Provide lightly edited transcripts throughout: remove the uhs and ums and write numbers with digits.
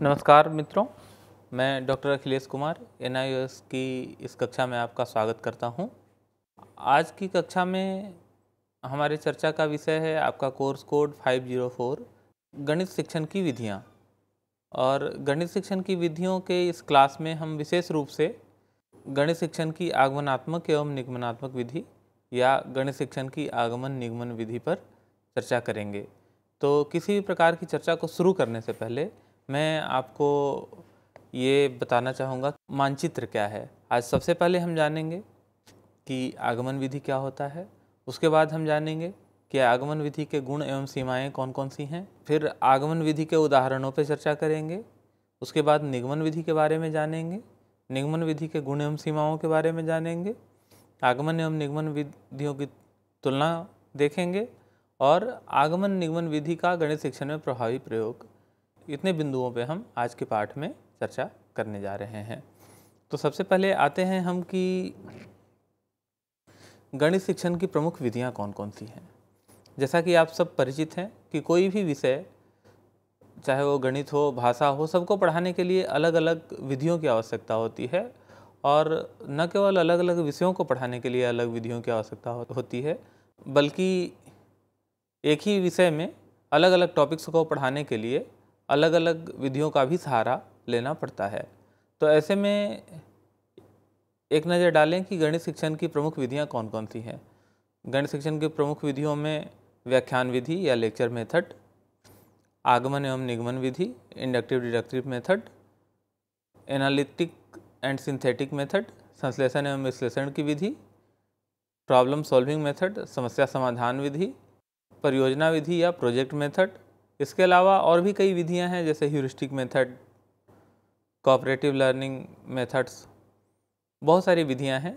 नमस्कार मित्रों, मैं डॉक्टर अखिलेश कुमार NIOS की इस कक्षा में आपका स्वागत करता हूं। आज की कक्षा में हमारे चर्चा का विषय है आपका कोर्स कोड 504 गणित शिक्षण की विधियां। और गणित शिक्षण की विधियों के इस क्लास में हम विशेष रूप से गणित शिक्षण की आगमनात्मक एवं निगमनात्मक विधि या गणित शिक्षण की आगमन निगमन विधि पर चर्चा करेंगे। तो किसी भी प्रकार की चर्चा को शुरू करने से पहले मैं आपको ये बताना चाहूँगा मानचित्र क्या है। आज सबसे पहले हम जानेंगे कि आगमन विधि क्या होता है, उसके बाद हम जानेंगे कि आगमन विधि के गुण एवं सीमाएं कौन कौन सी हैं, फिर आगमन विधि के उदाहरणों पर चर्चा करेंगे, उसके बाद निगमन विधि के बारे में जानेंगे, निगमन विधि के गुण एवं सीमाओं के बारे में जानेंगे, आगमन एवं निगमन विधियों की तुलना देखेंगे और आगमन निगमन विधि का गणित शिक्षण में प्रभावी प्रयोग। इतने बिंदुओं पे हम आज के पाठ में चर्चा करने जा रहे हैं। तो सबसे पहले आते हैं हम कि गणित शिक्षण की प्रमुख विधियां कौन कौन सी हैं। जैसा कि आप सब परिचित हैं कि कोई भी विषय, चाहे वो गणित हो, भाषा हो, सबको पढ़ाने के लिए अलग अलग विधियों की आवश्यकता होती है। और न केवल अलग अलग विषयों को पढ़ाने के लिए अलग विधियों की आवश्यकता होती है, बल्कि एक ही विषय में अलग अलग टॉपिक्स को पढ़ाने के लिए अलग अलग विधियों का भी सहारा लेना पड़ता है। तो ऐसे में एक नज़र डालें कि गणित शिक्षण की प्रमुख विधियां कौन कौन सी हैं। गणित शिक्षण की प्रमुख विधियों में व्याख्यान विधि या लेक्चर मेथड, आगमन एवं निगमन विधि, inductive deductive method, analytic and synthetic method, संश्लेषण एवं विश्लेषण की विधि, प्रॉब्लम सॉल्विंग मेथड, समस्या समाधान विधि, परियोजना विधि या प्रोजेक्ट मेथड। इसके अलावा और भी कई विधियां हैं जैसे heuristic method, cooperative learning methods, बहुत सारी विधियां हैं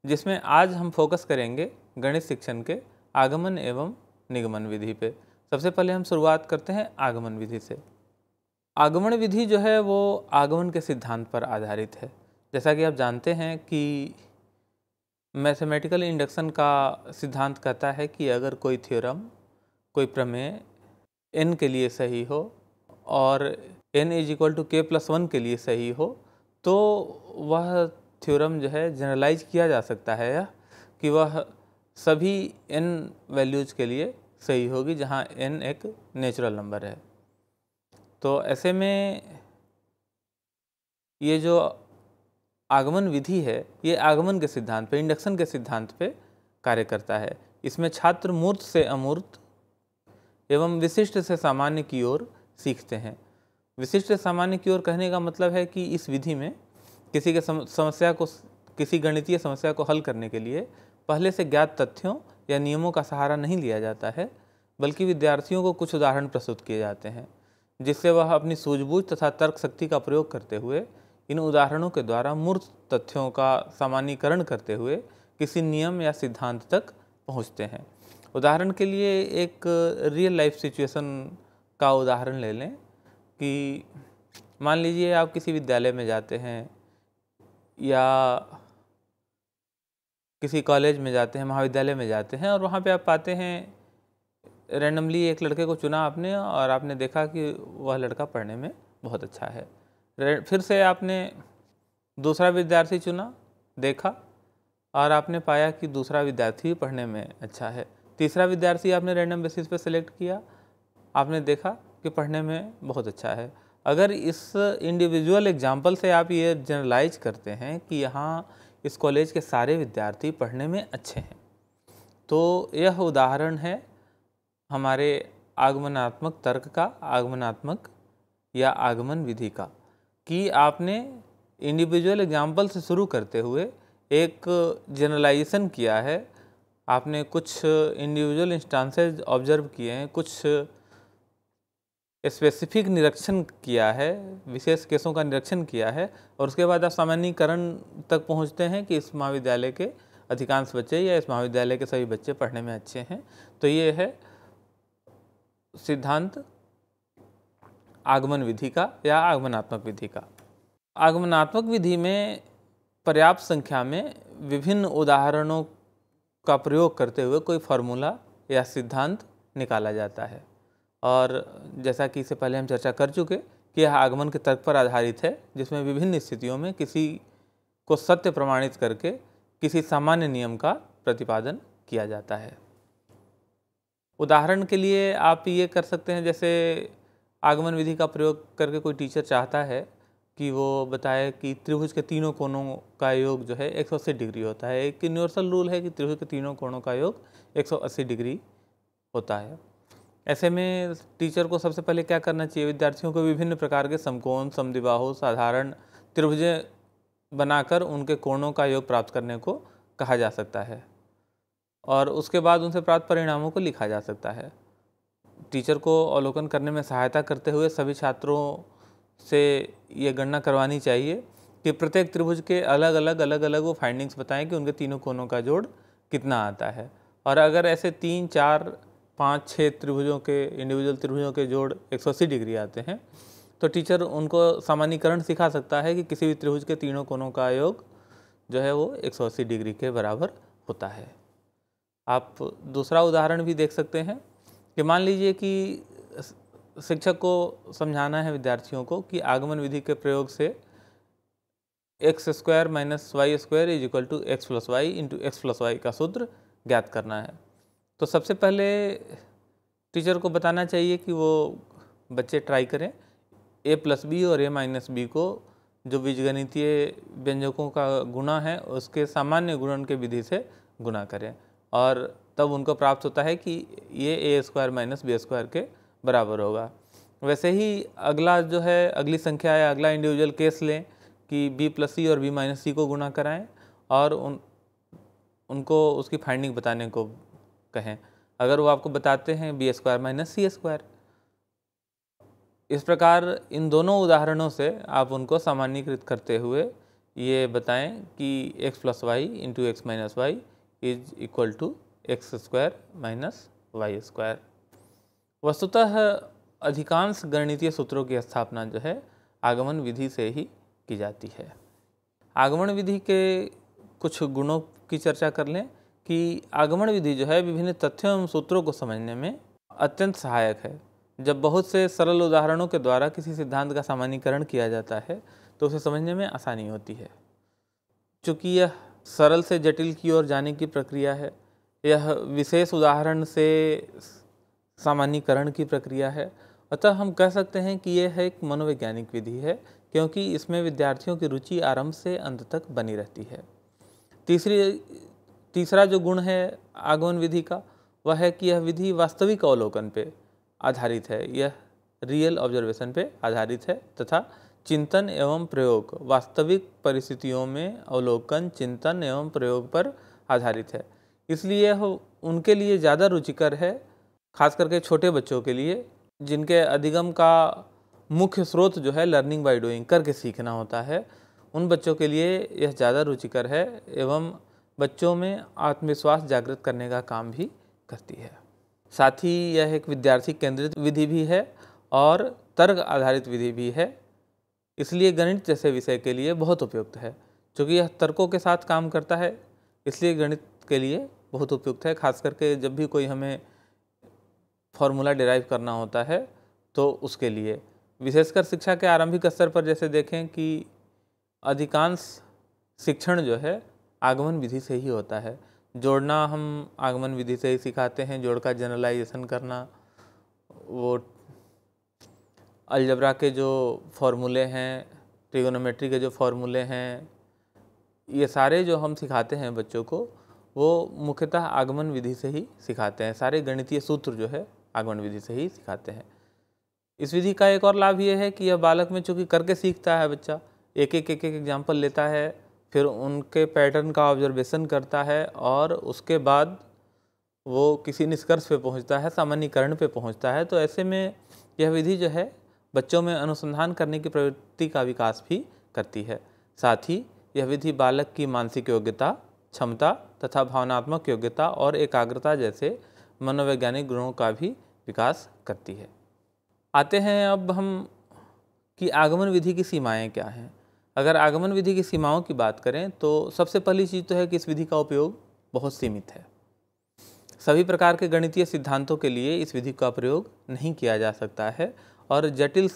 जिसमें आज हम फोकस करेंगे गणित शिक्षण के आगमन एवं निगमन विधि पे। सबसे पहले हम शुरुआत करते हैं आगमन विधि से। आगमन विधि जो है वो आगमन के सिद्धांत पर आधारित है। जैसा कि आप जानते हैं कि मैथमेटिकल इंडक्शन का सिद्धांत कहता है कि अगर कोई थ्योरम, कोई प्रमेय n के लिए सही हो और n = k+1 के लिए सही हो, तो वह थ्योरम जो है जनरलाइज किया जा सकता है या कि वह सभी n वैल्यूज के लिए सही होगी जहां n एक नेचुरल नंबर है। तो ऐसे में ये जो आगमन विधि है ये आगमन के सिद्धांत पे, इंडक्शन के सिद्धांत पे कार्य करता है। इसमें छात्र मूर्त से अमूर्त एवं विशिष्ट से सामान्य की ओर सीखते हैं। विशिष्ट से सामान्य की ओर कहने का मतलब है कि इस विधि में किसी गणितीय समस्या को हल करने के लिए पहले से ज्ञात तथ्यों या नियमों का सहारा नहीं लिया जाता है, बल्कि विद्यार्थियों को कुछ उदाहरण प्रस्तुत किए जाते हैं जिससे वह अपनी सूझबूझ तथा तर्क शक्ति का प्रयोग करते हुए इन उदाहरणों के द्वारा मूर्त तथ्यों का सामान्यीकरण करते हुए किसी नियम या सिद्धांत तक पहुँचते हैं। उदाहरण के लिए एक रियल लाइफ सिचुएशन का उदाहरण ले लें कि मान लीजिए आप किसी विद्यालय में जाते हैं या किसी कॉलेज में जाते हैं, महाविद्यालय में जाते हैं और वहाँ पे आप पाते हैं रैंडमली एक लड़के को चुना आपने और आपने देखा कि वह लड़का पढ़ने में बहुत अच्छा है। फिर से आपने दूसरा विद्यार्थी चुना, देखा और आपने पाया कि दूसरा विद्यार्थी पढ़ने में अच्छा है। तीसरा विद्यार्थी आपने रैंडम बेसिस पे सिलेक्ट किया, आपने देखा कि पढ़ने में बहुत अच्छा है। अगर इस इंडिविजुअल एग्जाम्पल से आप ये जनरलाइज करते हैं कि यहाँ इस कॉलेज के सारे विद्यार्थी पढ़ने में अच्छे हैं, तो यह उदाहरण है हमारे आगमनात्मक तर्क का, आगमनात्मक या आगमन विधि का, कि आपने इंडिविजुअल एग्जाम्पल से शुरू करते हुए एक जनरलाइजेशन किया है। आपने कुछ इंडिविजुअल इंस्टांसेस ऑब्जर्व किए हैं, कुछ स्पेसिफिक निरीक्षण किया है, विशेष केसों का निरीक्षण किया है और उसके बाद आप सामान्यीकरण तक पहुंचते हैं कि इस महाविद्यालय के अधिकांश बच्चे या इस महाविद्यालय के सभी बच्चे पढ़ने में अच्छे हैं। तो ये है सिद्धांत आगमन विधि का या आगमनात्मक विधि का। आगमनात्मक विधि में पर्याप्त संख्या में विभिन्न उदाहरणों का प्रयोग करते हुए कोई फार्मूला या सिद्धांत निकाला जाता है। और जैसा कि इससे पहले हम चर्चा कर चुके कि यह आगमन के तर्क पर आधारित है, जिसमें विभिन्न स्थितियों में किसी को सत्य प्रमाणित करके किसी सामान्य नियम का प्रतिपादन किया जाता है। उदाहरण के लिए आप ये कर सकते हैं, जैसे आगमन विधि का प्रयोग करके कोई टीचर चाहता है कि वो बताए कि त्रिभुज के तीनों कोणों का योग जो है 180 डिग्री होता है। एक यूनिवर्सल रूल है कि त्रिभुज के तीनों कोणों का योग 180 डिग्री होता है। ऐसे में टीचर को सबसे पहले क्या करना चाहिए, विद्यार्थियों को विभिन्न प्रकार के समकोण, समद्विबाहु, साधारण त्रिभुजें बनाकर उनके कोणों का योग प्राप्त करने को कहा जा सकता है और उसके बाद उनसे प्राप्त परिणामों को लिखा जा सकता है। टीचर को अवलोकन करने में सहायता करते हुए सभी छात्रों से ये गणना करवानी चाहिए कि प्रत्येक त्रिभुज के अलग अलग वो फाइंडिंग्स बताएं कि उनके तीनों कोणों का जोड़ कितना आता है। और अगर ऐसे 3, 4, 5, 6 त्रिभुजों के इंडिविजुअल त्रिभुजों के जोड़ 180 डिग्री आते हैं तो टीचर उनको सामान्यीकरण सिखा सकता है कि किसी भी त्रिभुज के तीनों कोणों का योग जो है वो 180 डिग्री के बराबर होता है। आप दूसरा उदाहरण भी देख सकते हैं कि मान लीजिए कि शिक्षक को समझाना है विद्यार्थियों को कि आगमन विधि के प्रयोग से x² - y² = x + y × x + y का सूत्र ज्ञात करना है। तो सबसे पहले टीचर को बताना चाहिए कि वो बच्चे ट्राई करें a + b और a - b को जो बीजगणितीय व्यंजकों का गुणा है उसके सामान्य गुणन के विधि से गुणा करें और तब उनको प्राप्त होता है कि ये a² - b² के बराबर होगा। वैसे ही अगला जो है, अगली संख्या या अगला इंडिविजुअल केस लें कि b + c और b - c को गुणा कराएं और उनको उसकी फाइंडिंग बताने को कहें। अगर वो आपको बताते हैं b² - c²। इस प्रकार इन दोनों उदाहरणों से आप उनको सामान्यीकृत करते हुए ये बताएं कि x + y × x - y = x² - y²। वस्तुतः अधिकांश गणितीय सूत्रों की स्थापना जो है आगमन विधि से ही की जाती है। आगमन विधि के कुछ गुणों की चर्चा कर लें कि आगमन विधि जो है विभिन्न तथ्यों एवं सूत्रों को समझने में अत्यंत सहायक है। जब बहुत से सरल उदाहरणों के द्वारा किसी सिद्धांत का सामान्यीकरण किया जाता है तो उसे समझने में आसानी होती है। चूँकि यह सरल से जटिल की ओर जाने की प्रक्रिया है, यह विशेष उदाहरण से सामान्यीकरण की प्रक्रिया है, अतः हम कह सकते हैं कि यह एक मनोवैज्ञानिक विधि है क्योंकि इसमें विद्यार्थियों की रुचि आरंभ से अंत तक बनी रहती है। तीसरा जो गुण है आगमन विधि का वह है कि यह विधि वास्तविक अवलोकन पे आधारित है, यह रियल ऑब्जर्वेशन पे आधारित है तथा चिंतन एवं प्रयोग, वास्तविक परिस्थितियों में अवलोकन, चिंतन एवं प्रयोग पर आधारित है। इसलिए यह उनके लिए ज़्यादा रुचिकर है, खास करके छोटे बच्चों के लिए जिनके अधिगम का मुख्य स्रोत जो है लर्निंग बाय डूइंग, करके सीखना होता है। उन बच्चों के लिए यह ज़्यादा रुचिकर है एवं बच्चों में आत्मविश्वास जागृत करने का काम भी करती है। साथ ही यह एक विद्यार्थी केंद्रित विधि भी है और तर्क आधारित विधि भी है, इसलिए गणित जैसे विषय के लिए बहुत उपयुक्त है। क्योंकि यह तर्कों के साथ काम करता है इसलिए गणित के लिए बहुत उपयुक्त है, खास करके जब भी कोई हमें फॉर्मूला डिराइव करना होता है तो उसके लिए। विशेषकर शिक्षा के आरंभिक स्तर पर जैसे देखें कि अधिकांश शिक्षण जो है आगमन विधि से ही होता है। जोड़ना हम आगमन विधि से ही सिखाते हैं, जोड़ का जनरलाइजेशन करना, वो अलजबरा के जो फॉर्मूले हैं, ट्रिगोनोमेट्री के जो फॉर्मूले हैं, ये सारे जो हम सिखाते हैं बच्चों को वो मुख्यतः आगमन विधि से ही सिखाते हैं। सारे गणितीय सूत्र जो है आगमन विधि से ही सिखाते हैं। इस विधि का एक और लाभ ये है कि यह बालक में चूँकि करके सीखता है, बच्चा एक एक एग्जाम्पल लेता है, फिर उनके पैटर्न का ऑब्जर्वेशन करता है और उसके बाद वो किसी निष्कर्ष पे पहुंचता है, सामान्यीकरण पे पहुंचता है। तो ऐसे में यह विधि जो है बच्चों में अनुसंधान करने की प्रवृत्ति का विकास भी करती है। साथ ही यह विधि बालक की मानसिक योग्यता, क्षमता तथा भावनात्मक योग्यता और एकाग्रता जैसे मनोवैज्ञानिक गुणों का भी विकास करती है। आते हैं अब हम कि आगमन विधि की सीमाएं क्या हैं। अगर आगमन विधि की सीमाओं की बात करें तो सबसे पहली चीज़ तो है कि इस विधि का उपयोग बहुत सीमित है। सभी प्रकार के गणितीय सिद्धांतों के लिए इस विधि का प्रयोग नहीं किया जा सकता है और जटिल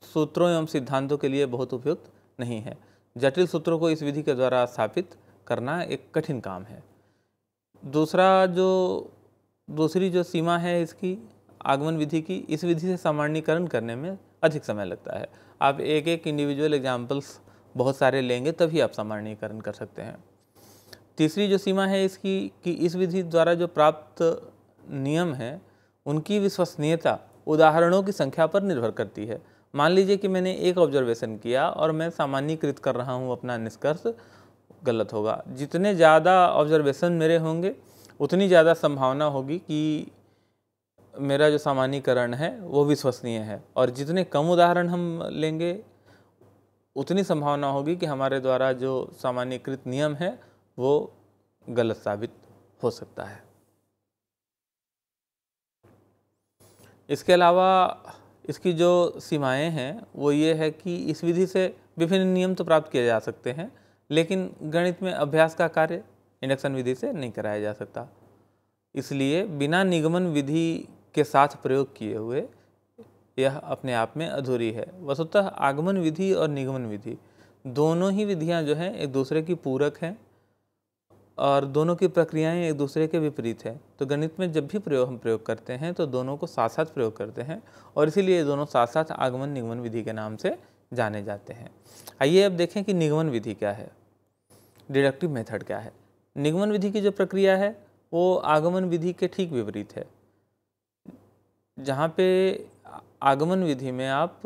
सूत्रों एवं सिद्धांतों के लिए बहुत उपयुक्त नहीं है। जटिल सूत्रों को इस विधि के द्वारा स्थापित करना एक कठिन काम है। दूसरी जो सीमा है इसकी आगमन विधि की, इस विधि से सामान्यीकरण करने में अधिक समय लगता है। आप एक एक इंडिविजुअल एग्जाम्पल्स बहुत सारे लेंगे तभी आप सामान्यीकरण कर सकते हैं। तीसरी जो सीमा है इसकी कि इस विधि द्वारा जो प्राप्त नियम है उनकी विश्वसनीयता उदाहरणों की संख्या पर निर्भर करती है। मान लीजिए कि मैंने एक ऑब्जर्वेशन किया और मैं सामान्यीकृत कर रहा हूँ अपना निष्कर्ष, गलत होगा। जितने ज़्यादा ऑब्जर्वेशन मेरे होंगे उतनी ज़्यादा संभावना होगी कि मेरा जो सामान्यीकरण है वो विश्वसनीय है, और जितने कम उदाहरण हम लेंगे उतनी संभावना होगी कि हमारे द्वारा जो सामान्यीकृत नियम है वो गलत साबित हो सकता है। इसके अलावा इसकी जो सीमाएं हैं वो ये है कि इस विधि से विभिन्न नियम तो प्राप्त किए जा सकते हैं, लेकिन गणित में अभ्यास का कार्य इंडक्शन विधि से नहीं कराया जा सकता। इसलिए बिना निगमन विधि के साथ प्रयोग किए हुए यह अपने आप में अधूरी है। वस्तुतः आगमन विधि और निगमन विधि दोनों ही विधियां जो हैं एक दूसरे की पूरक हैं और दोनों की प्रक्रियाएं एक दूसरे के विपरीत हैं। तो गणित में जब भी हम प्रयोग करते हैं तो दोनों को साथ साथ प्रयोग करते हैं, और इसीलिए ये दोनों साथ साथ आगमन निगमन विधि के नाम से जाने जाते हैं। आइए अब देखें कि निगमन विधि क्या है, डिडक्टिव मेथड क्या है। निगमन विधि की जो प्रक्रिया है वो आगमन विधि के ठीक विपरीत है। जहाँ पे आगमन विधि में आप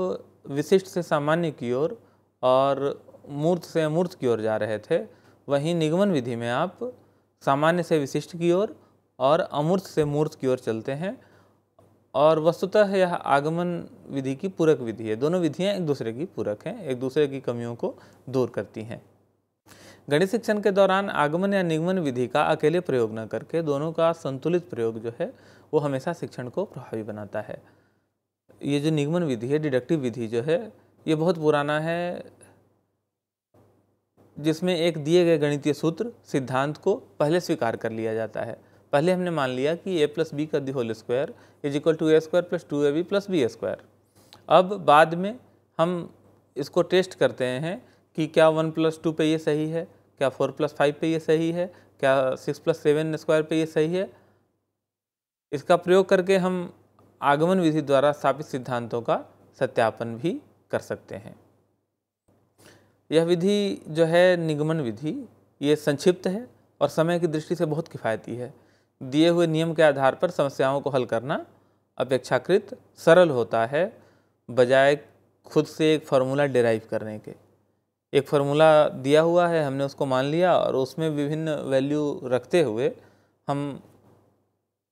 विशिष्ट से सामान्य की ओर और मूर्त से अमूर्त की ओर जा रहे थे, वहीं निगमन विधि में आप सामान्य से विशिष्ट की ओर और अमूर्त से मूर्त की ओर चलते हैं। और वस्तुतः यह आगमन विधि की पूरक विधि है। दोनों विधियां एक दूसरे की पूरक हैं, एक दूसरे की कमियों को दूर करती हैं। गणित शिक्षण के दौरान आगमन या निगमन विधि का अकेले प्रयोग न करके दोनों का संतुलित प्रयोग जो है वो हमेशा शिक्षण को प्रभावी बनाता है। ये जो निगमन विधि है, डिडक्टिव विधि जो है, ये बहुत पुराना है, जिसमें एक दिए गए गणितीय सूत्र सिद्धांत को पहले स्वीकार कर लिया जाता है। पहले हमने मान लिया कि a प्लस बी का the whole square is equal to A square plus 2ab plus B square. अब बाद में हम इसको टेस्ट करते हैं कि क्या 1 प्लस 2 पे ये सही है, क्या 4 प्लस 5 पे ये सही है, क्या 6 प्लस 7 स्क्वायर पे ये सही है। इसका प्रयोग करके हम आगमन विधि द्वारा स्थापित सिद्धांतों का सत्यापन भी कर सकते हैं। यह विधि जो है निगमन विधि, ये संक्षिप्त है और समय की दृष्टि से बहुत किफ़ायती है। दिए हुए नियम के आधार पर समस्याओं को हल करना अपेक्षाकृत सरल होता है, बजाय खुद से एक फार्मूला डिराइव करने के। एक फार्मूला दिया हुआ है, हमने उसको मान लिया और उसमें विभिन्न वैल्यू रखते हुए हम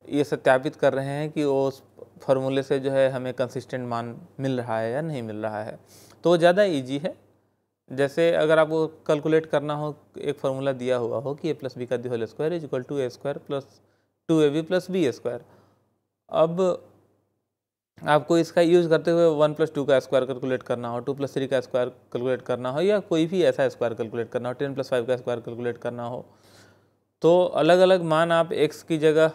ये सत्यापित कर रहे हैं कि उस फार्मूले से जो है हमें कंसिस्टेंट मान मिल रहा है या नहीं मिल रहा है। तो वो ज़्यादा ईजी है। जैसे अगर आपको कैलकुलेट करना हो, एक फार्मूला दिया हुआ हो कि a प्लस बी का the whole square is equal to A square plus 2ab plus B square. अब आपको इसका यूज़ करते हुए 1 प्लस 2 का स्क्वायर कैलकुलेट करना हो, 2 प्लस 3 का स्क्वायर कैलकुलेट करना हो, या कोई भी ऐसा स्क्वायर कैलकुलेट करना हो, 10 प्लस 5 का स्क्वायर कैलकुलेट करना हो, तो अलग अलग मान आप x की जगह,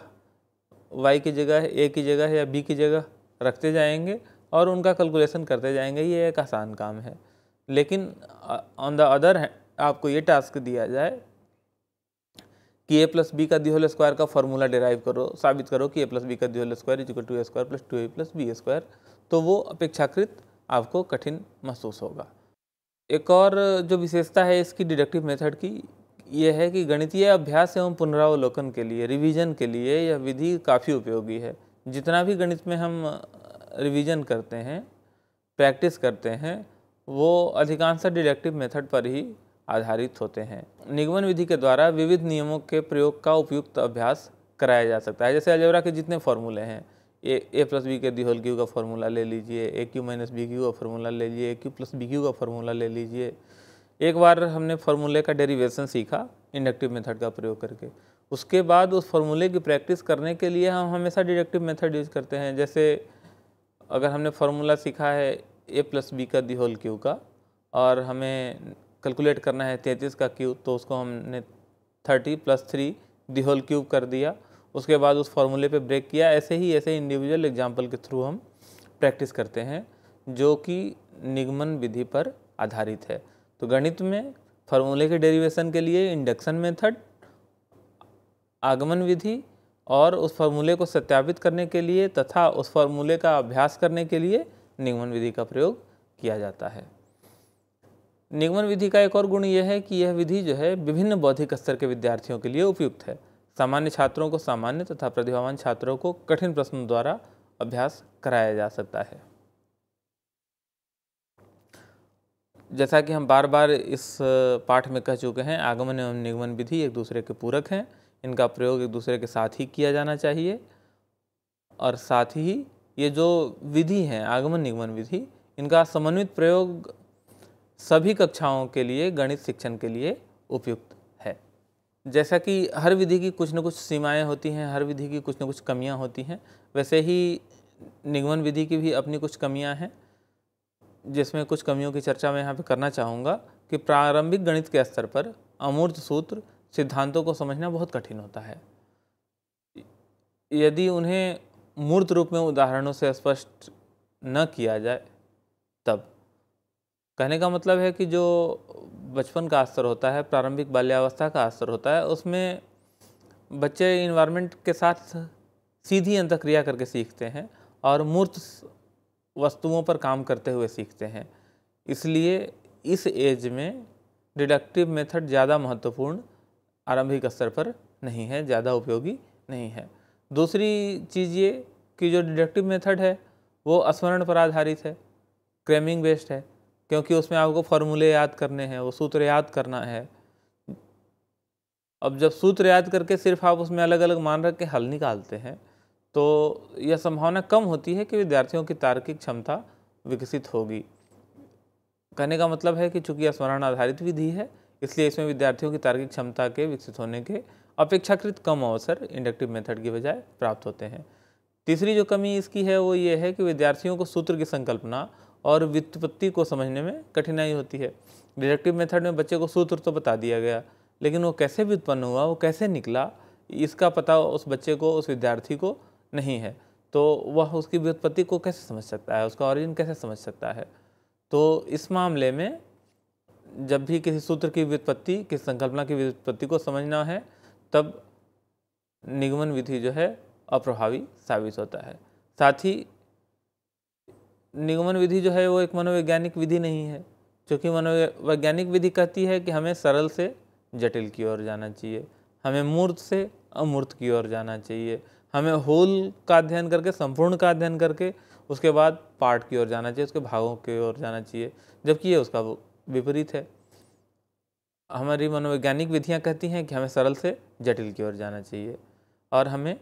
y की जगह, a की जगह या b की जगह रखते जाएंगे और उनका कैलकुलेशन करते जाएंगे। ये एक आसान काम है। लेकिन ऑन द अदर हैंड आपको ये टास्क दिया जाए कि a प्लस बी का दी होल स्क्वायर का फॉर्मूला डिराइव करो, साबित करो कि a प्लस बी का the whole square is equal to A square plus 2a plus B square, तो वो अपेक्षाकृत आपको कठिन महसूस होगा। एक और जो विशेषता है इसकी डिडक्टिव मेथड की, ये है कि गणितीय अभ्यास एवं पुनरावलोकन के लिए, रिवीजन के लिए यह विधि काफ़ी उपयोगी है। जितना भी गणित में हम रिवीजन करते हैं, प्रैक्टिस करते हैं, वो अधिकांशतः डिडक्टिव मेथड पर ही आधारित होते हैं। निगमन विधि के द्वारा विविध नियमों के प्रयोग का उपयुक्त अभ्यास कराया जा सकता है। जैसे अलजेब्रा के जितने फॉर्मूले हैं, ए प्लस बी के दी होल क्यू का फॉर्मूला ले लीजिए, ए क्यू माइनस बी क्यू का फॉर्मूला ले लीजिए, ए क्यू प्लस बी क्यू का फॉर्मूला ले लीजिए। एक बार हमने फार्मूले का डेरिवेशन सीखा इंडक्टिव मेथड का प्रयोग करके, उसके बाद उस फार्मूले की प्रैक्टिस करने के लिए हम हमेशा डिडक्टिव मेथड यूज करते हैं। जैसे अगर हमने फार्मूला सीखा है ए प्लस बी का दी होल क्यू का और हमें कैलकुलेट करना है 33 का क्यूब, तो उसको हमने 30 प्लस 3 दी होल क्यूब कर दिया। उसके बाद उस फार्मूले पे ब्रेक किया। ऐसे ही इंडिविजुअल एग्जाम्पल के थ्रू हम प्रैक्टिस करते हैं, जो कि निगमन विधि पर आधारित है। तो गणित में फार्मूले के डेरिवेशन के लिए इंडक्शन मेथड, आगमन विधि और उस फार्मूले को सत्यापित करने के लिए तथा उस फार्मूले का अभ्यास करने के लिए निगमन विधि का प्रयोग किया जाता है। निगमन विधि का एक और गुण यह है कि यह विधि जो है विभिन्न बौद्धिक स्तर के विद्यार्थियों के लिए उपयुक्त है। सामान्य छात्रों को सामान्य तथा प्रतिभावान छात्रों को कठिन प्रश्नों द्वारा अभ्यास कराया जा सकता है। जैसा कि हम बार बार इस पाठ में कह चुके हैं, आगमन एवं निगमन विधि एक दूसरे के पूरक हैं। इनका प्रयोग एक दूसरे के साथ ही किया जाना चाहिए और साथ ही ये जो विधि है आगमन निगमन विधि, इनका समन्वित प्रयोग सभी कक्षाओं के लिए गणित शिक्षण के लिए उपयुक्त है। जैसा कि हर विधि की कुछ न कुछ सीमाएं होती हैं, हर विधि की कुछ न कुछ कमियां होती हैं, वैसे ही निगमन विधि की भी अपनी कुछ कमियां हैं, जिसमें कुछ कमियों की चर्चा मैं यहाँ पे करना चाहूँगा कि प्रारंभिक गणित के स्तर पर अमूर्त सूत्र सिद्धांतों को समझना बहुत कठिन होता है। यदि उन्हें मूर्त रूप में उदाहरणों से स्पष्ट न किया जाए तब। कहने का मतलब है कि जो बचपन का स्तर होता है, प्रारंभिक बाल्यावस्था का स्तर होता है, उसमें बच्चे इन्वायरमेंट के साथ सीधी अंतःक्रिया करके सीखते हैं और मूर्त वस्तुओं पर काम करते हुए सीखते हैं। इसलिए इस एज में डिडक्टिव मेथड ज़्यादा महत्वपूर्ण आरंभिक स्तर पर नहीं है, ज़्यादा उपयोगी नहीं है। दूसरी चीज़ ये कि जो डिडक्टिव मेथड है वो स्मरण पर आधारित है, क्रैमिंग बेस्ड है, क्योंकि उसमें आपको फॉर्मूले याद करने हैं, वो सूत्र याद करना है। अब जब सूत्र याद करके सिर्फ आप उसमें अलग अलग मान रख के हल निकालते हैं तो यह संभावना कम होती है कि विद्यार्थियों की तार्किक क्षमता विकसित होगी। कहने का मतलब है कि चूंकि स्मरण आधारित विधि है, इसलिए इसमें विद्यार्थियों की तार्किक क्षमता के विकसित होने के अपेक्षाकृत कम अवसर इंडक्टिव मेथड की बजाय प्राप्त होते हैं। तीसरी जो कमी इसकी है वो ये है कि विद्यार्थियों को सूत्र की संकल्पना और व्युत्पत्ति को समझने में कठिनाई होती है। डिडक्टिव मेथड में बच्चे को सूत्र तो बता दिया गया, लेकिन वो कैसे व्युत्पन्न हुआ, वो कैसे निकला, इसका पता उस बच्चे को, उस विद्यार्थी को नहीं है। तो वह उसकी व्युत्पत्ति को कैसे समझ सकता है, उसका ऑरिजिन कैसे समझ सकता है। तो इस मामले में जब भी किसी सूत्र की व्युत्पत्ति, किसी संकल्पना की व्युत्पत्ति को समझना है, तब निगमन विधि जो है अप्रभावी साबित होता है। साथ ही निगमन विधि जो है वो एक मनोवैज्ञानिक विधि नहीं है, क्योंकि मनोवैज्ञानिक विधि कहती है कि हमें सरल से जटिल की ओर जाना चाहिए, हमें मूर्त से अमूर्त की ओर जाना चाहिए, हमें होल का अध्ययन करके, संपूर्ण का अध्ययन करके उसके बाद पार्ट की ओर जाना चाहिए, उसके भागों की ओर जाना चाहिए, जबकि ये उसका विपरीत है। हमारी मनोवैज्ञानिक विधियाँ कहती हैं कि हमें सरल से जटिल की ओर जाना चाहिए और हमें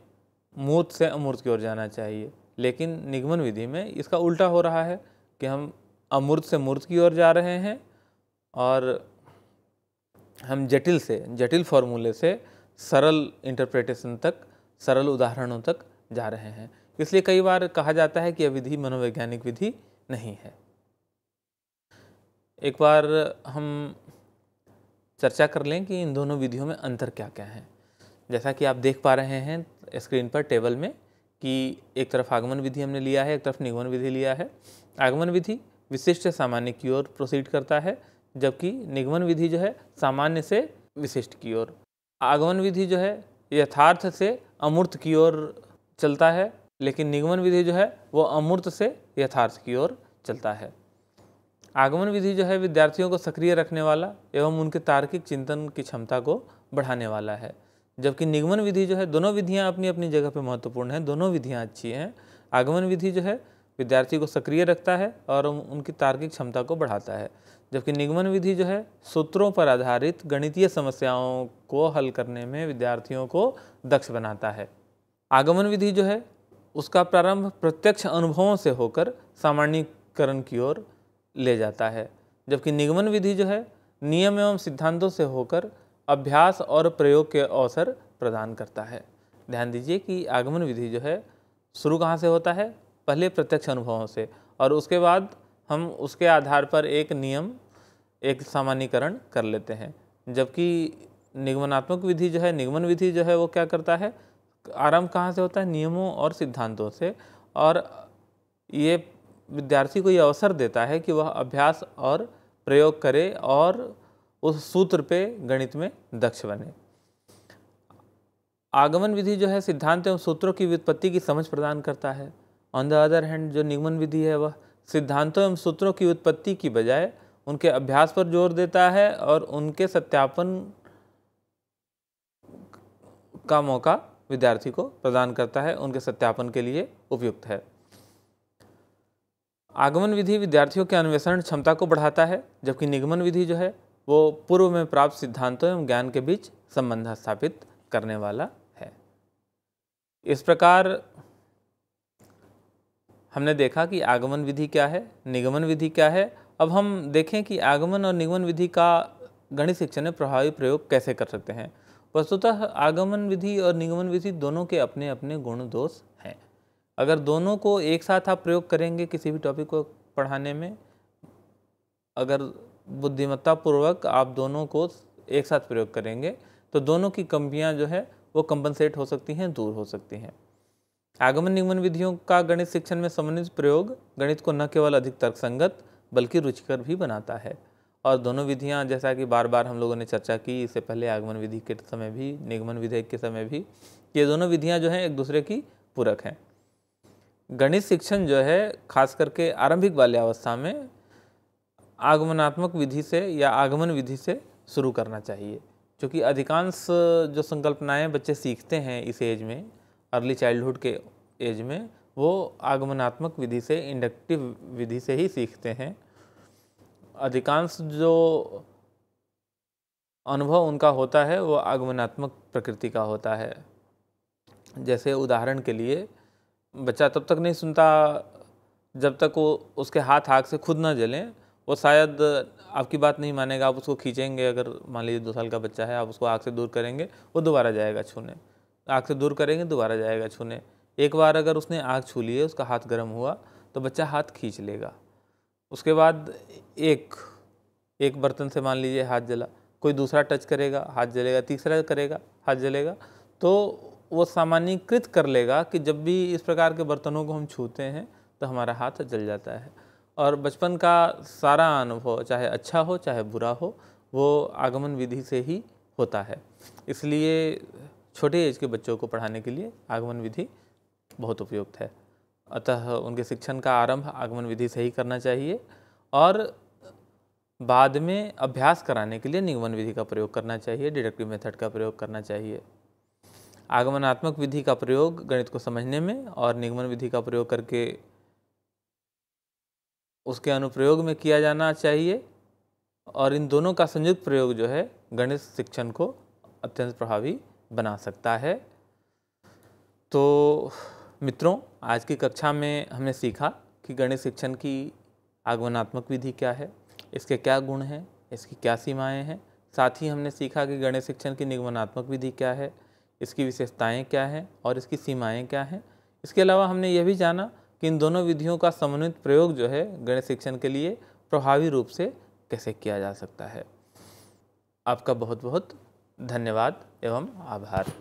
मूर्त से अमूर्त की ओर जाना चाहिए। लेकिन निगमन विधि में इसका उल्टा हो रहा है कि हम अमूर्त से मूर्त की ओर जा रहे हैं और हम जटिल से, जटिल फॉर्मूले से सरल इंटरप्रिटेशन तक, सरल उदाहरणों तक जा रहे हैं। इसलिए कई बार कहा जाता है कि यह विधि मनोवैज्ञानिक विधि नहीं है। एक बार हम चर्चा कर लें कि इन दोनों विधियों में अंतर क्या क्या है। जैसा कि आप देख पा रहे हैं स्क्रीन पर टेबल में कि एक तरफ आगमन विधि हमने लिया है, एक तरफ निगमन विधि लिया है। आगमन विधि विशिष्ट से सामान्य की ओर प्रोसीड करता है, जबकि निगमन विधि जो है सामान्य से विशिष्ट की ओर। आगमन विधि जो है यथार्थ से अमूर्त की ओर चलता है, लेकिन निगमन विधि जो है वो अमूर्त से यथार्थ की ओर चलता है। आगमन विधि जो है विद्यार्थियों को सक्रिय रखने वाला एवं उनके तार्किक चिंतन की क्षमता को बढ़ाने वाला है, जबकि निगमन विधि जो है, दोनों विधियां अपनी अपनी जगह पर महत्वपूर्ण हैं, दोनों विधियां अच्छी हैं। आगमन विधि जो है विद्यार्थी को सक्रिय रखता है और उनकी तार्किक क्षमता को बढ़ाता है, जबकि निगमन विधि जो है सूत्रों पर आधारित गणितीय समस्याओं को हल करने में विद्यार्थियों को दक्ष बनाता है। आगमन विधि जो है उसका प्रारंभ प्रत्यक्ष अनुभवों से होकर सामान्यीकरण की ओर ले जाता है, जबकि निगमन विधि जो है नियम एवं सिद्धांतों से होकर अभ्यास और प्रयोग के अवसर प्रदान करता है। ध्यान दीजिए कि आगमन विधि जो है शुरू कहाँ से होता है, पहले प्रत्यक्ष अनुभवों से, और उसके बाद हम उसके आधार पर एक नियम, एक सामान्यीकरण कर लेते हैं। जबकि निगमनात्मक विधि जो है, निगमन विधि जो है वो क्या करता है, आरंभ कहाँ से होता है, नियमों और सिद्धांतों से, और ये विद्यार्थी को ये अवसर देता है कि वह अभ्यास और प्रयोग करे और उस सूत्र पे गणित में दक्ष बने। आगमन विधि जो है सिद्धांत एवं सूत्रों की व्युत्पत्ति की समझ प्रदान करता है। ऑन द अदर हैंड जो निगमन विधि है वह सिद्धांतों एवं सूत्रों की उत्पत्ति की बजाय उनके अभ्यास पर जोर देता है और उनके सत्यापन का मौका विद्यार्थी को प्रदान करता है, उनके सत्यापन के लिए उपयुक्त है। आगमन विधि विद्यार्थियों के अन्वेषण क्षमता को बढ़ाता है, जबकि निगमन विधि जो है वो पूर्व में प्राप्त सिद्धांतों एवं ज्ञान के बीच संबंध स्थापित करने वाला है। इस प्रकार हमने देखा कि आगमन विधि क्या है, निगमन विधि क्या है। अब हम देखें कि आगमन और निगमन विधि का गणित शिक्षण में प्रभावी प्रयोग कैसे कर सकते हैं। वस्तुतः आगमन विधि और निगमन विधि दोनों के अपने अपने गुण दोष हैं। अगर दोनों को एक साथ आप प्रयोग करेंगे किसी भी टॉपिक को पढ़ाने में, अगर बुद्धिमत्तापूर्वक आप दोनों को एक साथ प्रयोग करेंगे तो दोनों की कमियां जो है वो कंपनसेट हो सकती हैं, दूर हो सकती हैं। आगमन निगमन विधियों का गणित शिक्षण में समन्वित प्रयोग गणित को न केवल अधिक तर्कसंगत बल्कि रुचिकर भी बनाता है। और दोनों विधियां, जैसा कि बार बार हम लोगों ने चर्चा की इससे पहले आगमन विधि के समय भी, निगमन विधि के समय भी, ये दोनों विधियां जो हैं एक दूसरे की पूरक हैं। गणित शिक्षण जो है खास करके आरंभिक बाल्यावस्था में आगमनात्मक विधि से या आगमन विधि से शुरू करना चाहिए, क्योंकि अधिकांश जो संकल्पनाएं बच्चे सीखते हैं इस एज में, अर्ली चाइल्डहुड के एज में, वो आगमनात्मक विधि से, इंडक्टिव विधि से ही सीखते हैं। अधिकांश जो अनुभव उनका होता है वो आगमनात्मक प्रकृति का होता है। जैसे उदाहरण के लिए, बच्चा तब तक नहीं सुनता जब तक वो उसके हाथ आग से खुद ना जलें। वो शायद आपकी बात नहीं मानेगा, आप उसको खींचेंगे, अगर मान लीजिए 2 साल का बच्चा है, आप उसको आग से दूर करेंगे, वो दोबारा जाएगा छूने, आग से दूर करेंगे दोबारा जाएगा छूने। एक बार अगर उसने आग छू ली है, उसका हाथ गर्म हुआ तो बच्चा हाथ खींच लेगा। उसके बाद एक बर्तन से मान लीजिए हाथ जला, कोई दूसरा टच करेगा हाथ जलेगा, तीसरा करेगा हाथ जलेगा, तो वो सामान्यीकृत कर लेगा कि जब भी इस प्रकार के बर्तनों को हम छूते हैं तो हमारा हाथ जल जाता है। और बचपन का सारा अनुभव, चाहे अच्छा हो चाहे बुरा हो, वो आगमन विधि से ही होता है। इसलिए छोटे एज के बच्चों को पढ़ाने के लिए आगमन विधि बहुत उपयुक्त है। अतः उनके शिक्षण का आरंभ आगमन विधि से ही करना चाहिए और बाद में अभ्यास कराने के लिए निगमन विधि का प्रयोग करना चाहिए, डिडक्टिव मेथड का प्रयोग करना चाहिए। आगमनात्मक विधि का प्रयोग गणित को समझने में और निगमन विधि का प्रयोग करके उसके अनुप्रयोग में किया जाना चाहिए, और इन दोनों का संयुक्त प्रयोग जो है गणित शिक्षण को अत्यंत प्रभावी बना सकता है। तो मित्रों, आज की कक्षा में हमने सीखा कि गणित शिक्षण की आगमनात्मक विधि क्या है, इसके क्या गुण हैं, इसकी क्या सीमाएं हैं। साथ ही हमने सीखा कि गणित शिक्षण की निगमनात्मक विधि क्या है, इसकी विशेषताएं क्या हैं और इसकी सीमाएं क्या हैं। इसके अलावा हमने यह भी जाना कि इन दोनों विधियों का समन्वित प्रयोग जो है गणित शिक्षण के लिए प्रभावी रूप से कैसे किया जा सकता है। आपका बहुत बहुत धन्यवाद एवं आभार।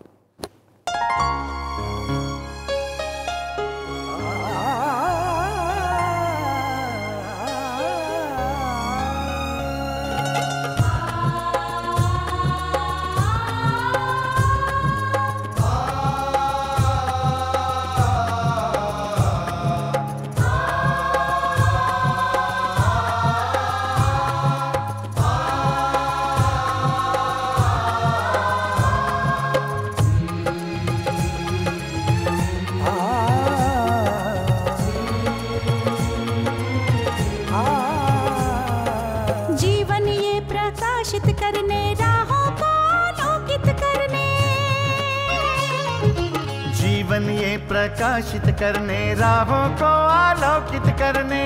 प्रकाशित करने, राहों को आलोकित करने,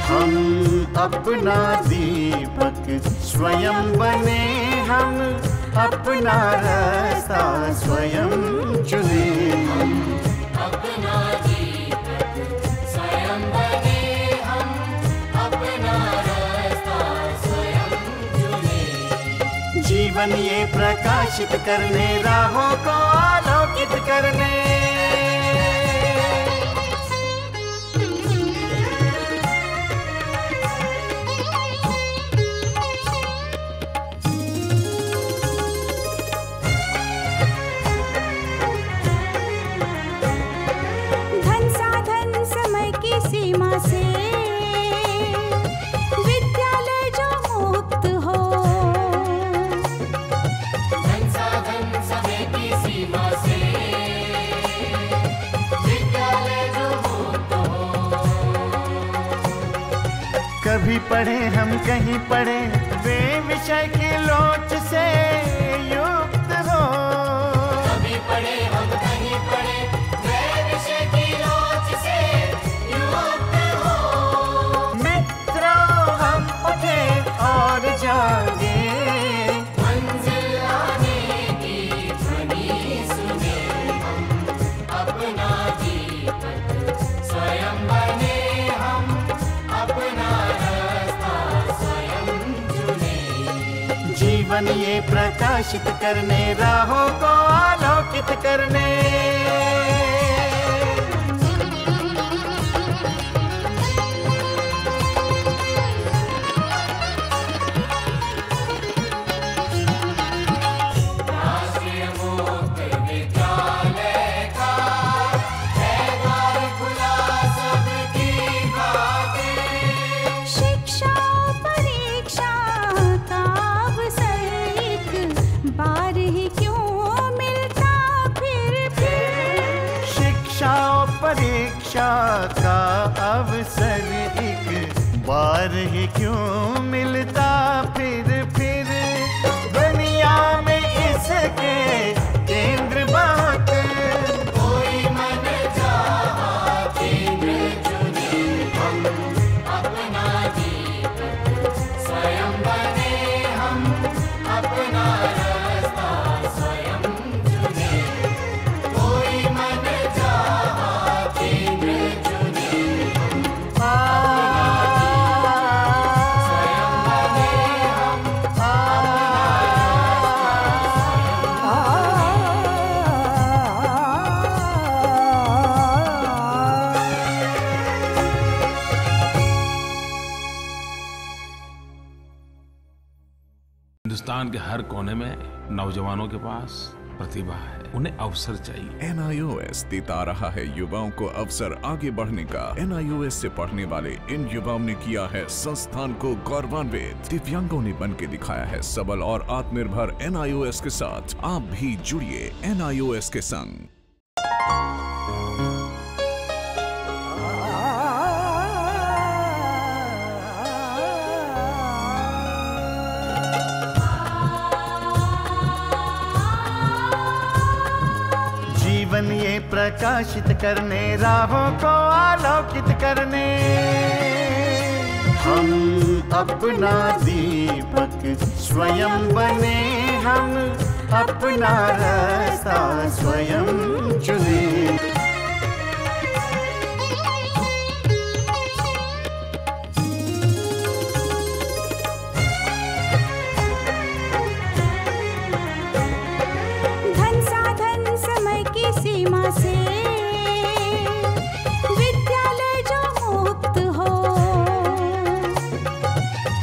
हम अपना दीपक स्वयं बने, हम अपना रास्ता स्वयं चुने। हम अपना दीपक स्वयं बने, हम अपना रास्ता स्वयं चुने। जीवन ये प्रकाशित करने, राहों को आलोकित करने। कभी पढ़े हम कहीं पढ़े वे विषय की लोच से युक्त हो। कभी पढ़े हम कहीं पढ़े वे विषय की लोच से युक्त हो। मित्रों हम उठे और जागे, मंजिल आने की ध्वनि सुने हम, अपना दीपक स्वयं बने हम, अपना रास्ता स्वयं चुने। जीवन ये प्रकाशित करने, राहों को आलोकित करने। राष्ट्रीय मुक्त विद्यालय का है द्वार खुला सबकी खातिर। शिक्षा परीक्षा का अवसर एक बार ही क्यों मिलता फिर। शिक्षा और परीक्षा का अवसर एक बार ही क्यों मिलता फिर। दुनिया में इसके केंद्र बहुत, कोई मन चाहा केंद्र चुने हम, अपना दीपक स्वयं बने हम, अपना रास्ता स्वयं चुने। कोई मन चाहा केंद्र चुने हम, स्वयं बने हम, हिंदुस्तान के हर कोने में नौजवानों के पास प्रतिभा है, उन्हें अवसर चाहिए। NIOS देता रहा है युवाओं को अवसर आगे बढ़ने का। NIOS से पढ़ने वाले इन युवाओं ने किया है संस्थान को गौरवान्वित। दिव्यांगों ने बन के दिखाया है सबल और आत्मनिर्भर। NIOS के साथ आप भी जुड़िए NIOS के संग। जीवन ये प्रकाशित करने, राहों को आलोकित करने। हम अपना दीपक स्वयं बने हम, अपना रास्ता स्वयं चुने। धन साधन समय की सीमा से विद्यालय जो मुक्त हो।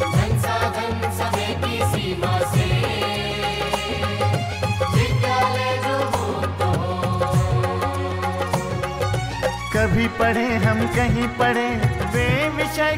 धन साधन समय की सीमा से विद्यालय जो मुक्त हो। कभी पढ़े हम कहीं पढ़े वे विषय